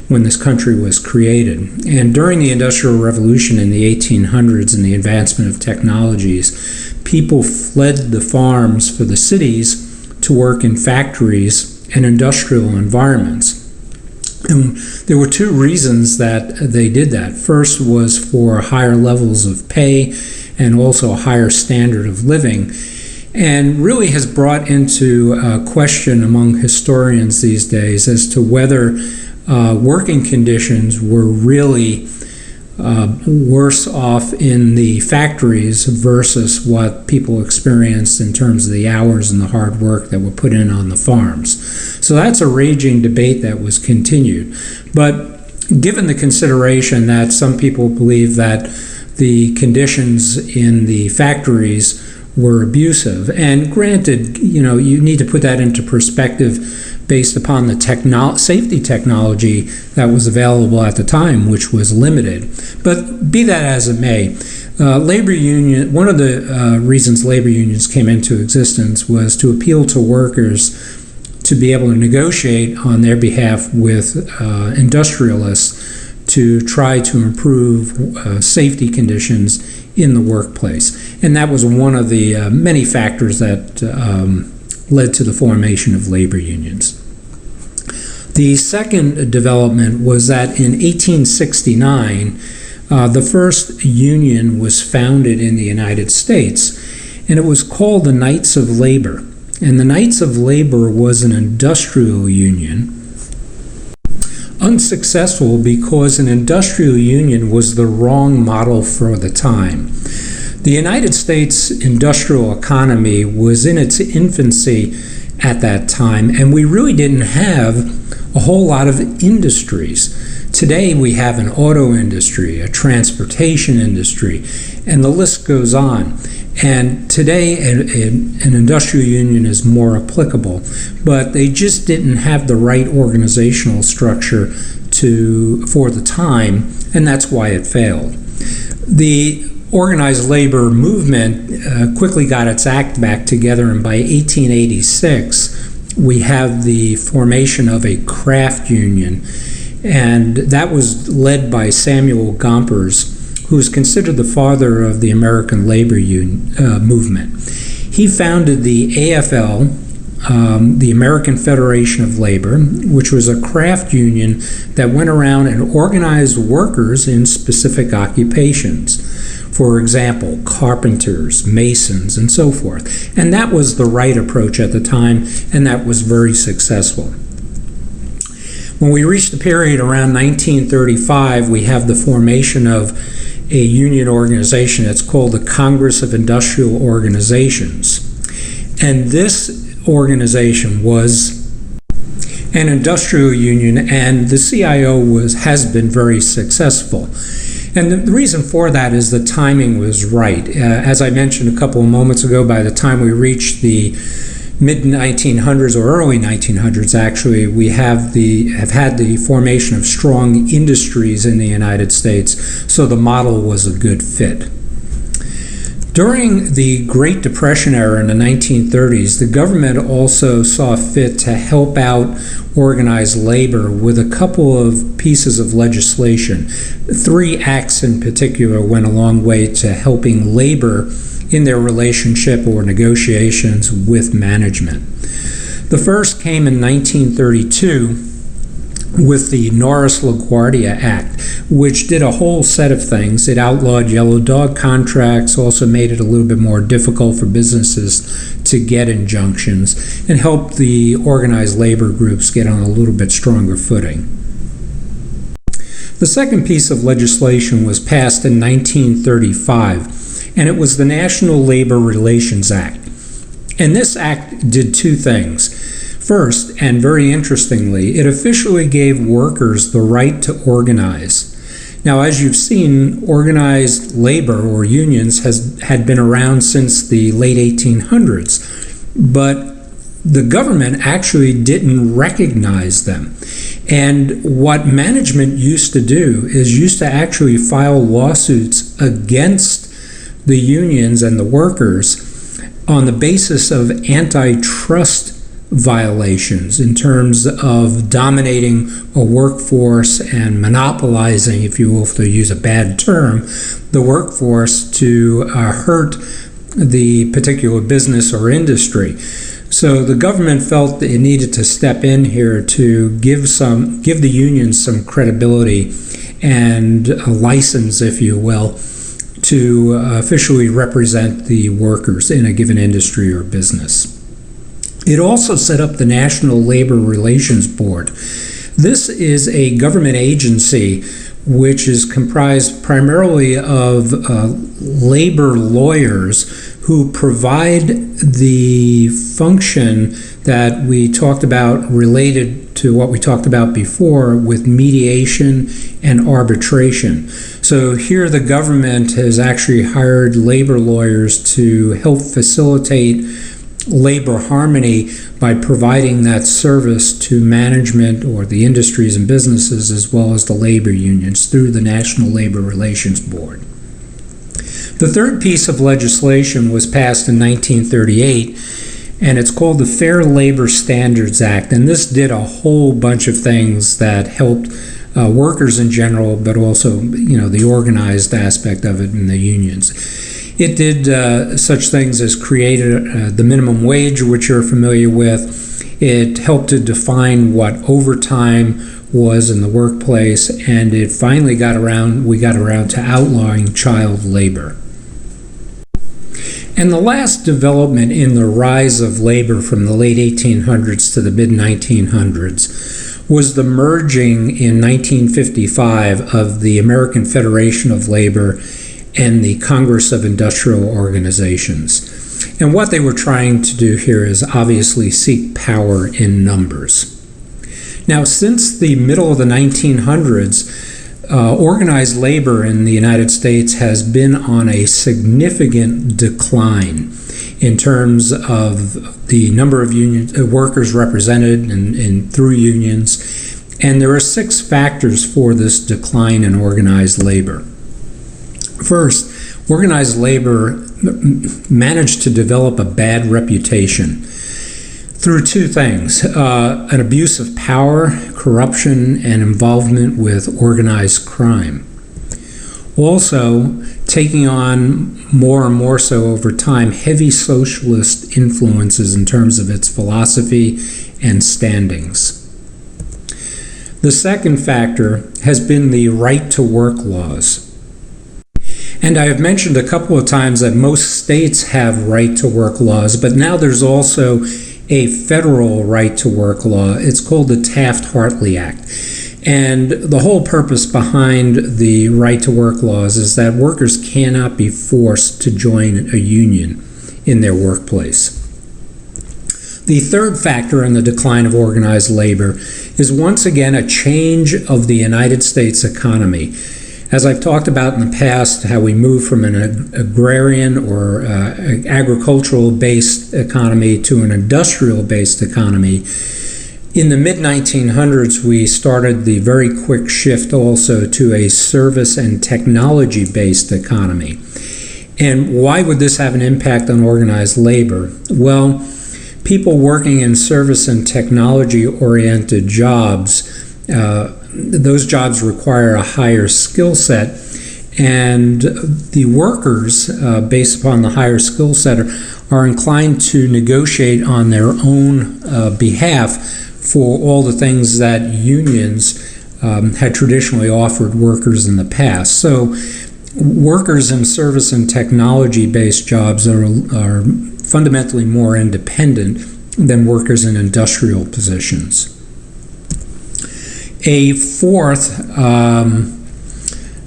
when this country was created. And during the Industrial Revolution in the 1800s and the advancement of technologies, people fled the farms for the cities to work in factories and industrial environments. And there were two reasons that they did that. First was for higher levels of pay and also a higher standard of living, and really has brought into question among historians these days as to whether working conditions were really worse off in the factories versus what people experienced in terms of the hours and the hard work that were put in on the farms. So that's a raging debate that was continued. But given the consideration that some people believe that the conditions in the factories were abusive, and granted, you need to put that into perspective based upon the safety technology that was available at the time, which was limited. But be that as it may, one of the reasons labor unions came into existence was to appeal to workers to be able to negotiate on their behalf with industrialists to try to improve safety conditions in the workplace. And that was one of the many factors that led to the formation of labor unions. The second development was that in 1869, the first union was founded in the United States, and it was called the Knights of Labor. And the Knights of Labor was an industrial union, unsuccessful because an industrial union was the wrong model for the time. The United States industrial economy was in its infancy at that time, and we really didn't have a whole lot of industries. Today we have an auto industry, a transportation industry, and the list goes on. And today an industrial union is more applicable, but they just didn't have the right organizational structure for the time, and that's why it failed. The organized labor movement quickly got its act back together, and by 1886 we have the formation of a craft union, and that was led by Samuel Gompers, who is considered the father of the American labor movement. He founded the AFL, the American Federation of Labor, which was a craft union that went around and organized workers in specific occupations. For example, carpenters, masons, and so forth. And that was the right approach at the time, and that was very successful. When we reach the period around 1935, we have the formation of a union organization. It's called the Congress of Industrial Organizations. And this organization was an industrial union, and the CIO has been very successful. And the reason for that is the timing was right. As I mentioned a couple of moments ago, by the time we reached the mid-1900s, or early 1900s actually, we have had the formation of strong industries in the United States, so the model was a good fit. During the Great Depression era in the 1930s, the government also saw fit to help out organized labor with a couple of pieces of legislation. 3 acts in particular went a long way to helping labor in their relationship or negotiations with management. The first came in 1932 with the Norris-LaGuardia Act, which did a whole set of things. It outlawed yellow dog contracts, also made it a little bit more difficult for businesses to get injunctions, and helped the organized labor groups get on a little bit stronger footing. The second piece of legislation was passed in 1935, and it was the National Labor Relations Act. And this act did 2 things. First, and very interestingly, it officially gave workers the right to organize. Now, as you've seen, organized labor or unions had been around since the late 1800s, but the government actually didn't recognize them. And what management used to do is used to actually file lawsuits against the unions and the workers on the basis of antitrust violations in terms of dominating a workforce and monopolizing, if you will, to use a bad term, the workforce to hurt the particular business or industry. So the government felt that it needed to step in here to give the unions some credibility and a license, if you will, to officially represent the workers in a given industry or business. It also set up the National Labor Relations Board. This is a government agency which is comprised primarily of labor lawyers who provide the function that we talked about related to what we talked about before with mediation and arbitration. So here the government has actually hired labor lawyers to help facilitate labor harmony by providing that service to management or the industries and businesses as well as the labor unions through the National Labor Relations Board. The third piece of legislation was passed in 1938, and it's called the Fair Labor Standards Act, and this did a whole bunch of things that helped workers in general, but also the organized aspect of it in the unions. It did such things as created the minimum wage, which you're familiar with. It helped to define what overtime was in the workplace, and it finally we got around to outlawing child labor. And the last development in the rise of labor from the late 1800s to the mid-1900s was the merging in 1955 of the American Federation of Labor and the Congress of Industrial Organizations. And what they were trying to do here is obviously seek power in numbers. Now, since the middle of the 1900s, organized labor in the United States has been on a significant decline in terms of the number of workers represented through unions. And there are 6 factors for this decline in organized labor. First, organized labor managed to develop a bad reputation through 2 things: an abuse of power, corruption, and involvement with organized crime. Also, taking on more and more so over time, heavy socialist influences in terms of its philosophy and standings. The second factor has been the right to work laws. And I have mentioned a couple of times that most states have right to work laws, but now there's also a federal right-to-work law. It's called the Taft-Hartley Act. And the whole purpose behind the right-to-work laws is that workers cannot be forced to join a union in their workplace. The third factor in the decline of organized labor is once again a change of the United States economy. As I've talked about in the past, how we moved from an agrarian or agricultural-based economy to an industrial-based economy. In the mid-1900s, we started the very quick shift also to a service and technology-based economy. And why would this have an impact on organized labor? Well, people working in service and technology-oriented jobs, those jobs require a higher skill set, and the workers, based upon the higher skill set, are inclined to negotiate on their own behalf for all the things that unions had traditionally offered workers in the past. So workers in service and technology-based jobs are fundamentally more independent than workers in industrial positions. A fourth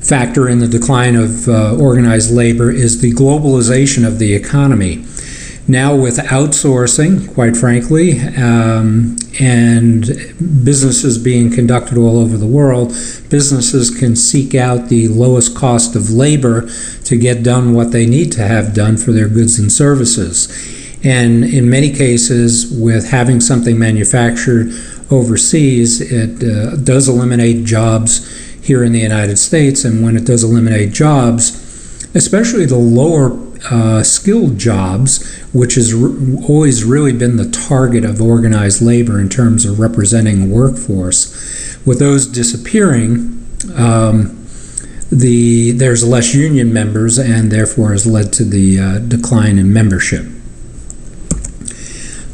factor in the decline of organized labor is the globalization of the economy. Now with outsourcing, quite frankly, and businesses being conducted all over the world, businesses can seek out the lowest cost of labor to get done what they need to have done for their goods and services. And in many cases, with having something manufactured overseas, it does eliminate jobs here in the United States. And when it does eliminate jobs, especially the lower skilled jobs, which has always really been the target of organized labor in terms of representing a workforce, with those disappearing, there's less union members and therefore has led to the decline in membership.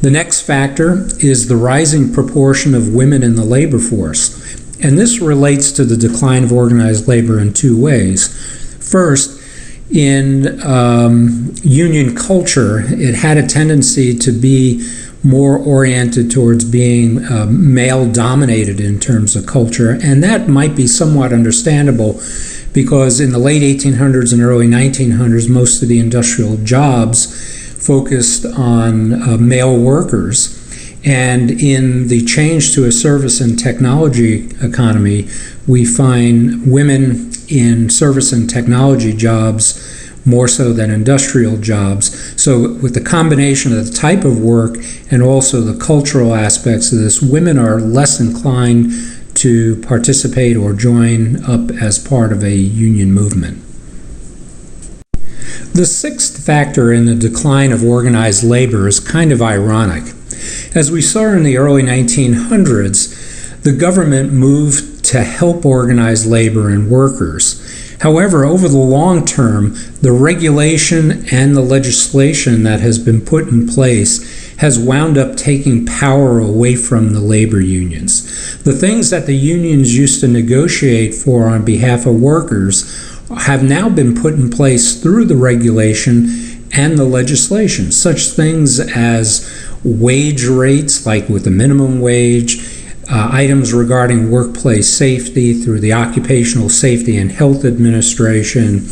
The next factor is the rising proportion of women in the labor force, and this relates to the decline of organized labor in two ways. First, in union culture, it had a tendency to be more oriented towards being male-dominated in terms of culture, and that might be somewhat understandable because in the late 1800s and early 1900s, most of the industrial jobs focused on male workers. And in the change to a service and technology economy, we find women in service and technology jobs more so than industrial jobs. So with the combination of the type of work and also the cultural aspects of this, women are less inclined to participate or join up as part of a union movement. The sixth factor in the decline of organized labor is kind of ironic. As we saw in the early 1900s, the government moved to help organize labor and workers. However, over the long term, the regulation and the legislation that has been put in place has wound up taking power away from the labor unions. The things that the unions used to negotiate for on behalf of workers have now been put in place through the regulation and the legislation, such things as wage rates, like with the minimum wage, items regarding workplace safety through the Occupational Safety and Health Administration,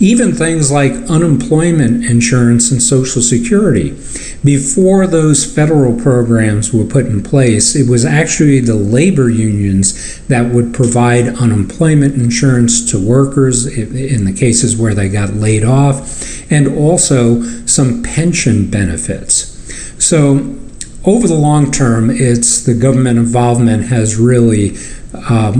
even things like unemployment insurance and Social Security. Before those federal programs were put in place, it was actually the labor unions that would provide unemployment insurance to workers in the cases where they got laid off, and also some pension benefits. So over the long term, it's the government involvement has really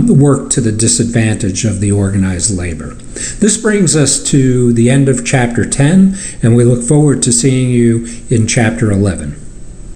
worked to the disadvantage of the organized labor. This brings us to the end of Chapter 10, and we look forward to seeing you in Chapter 11.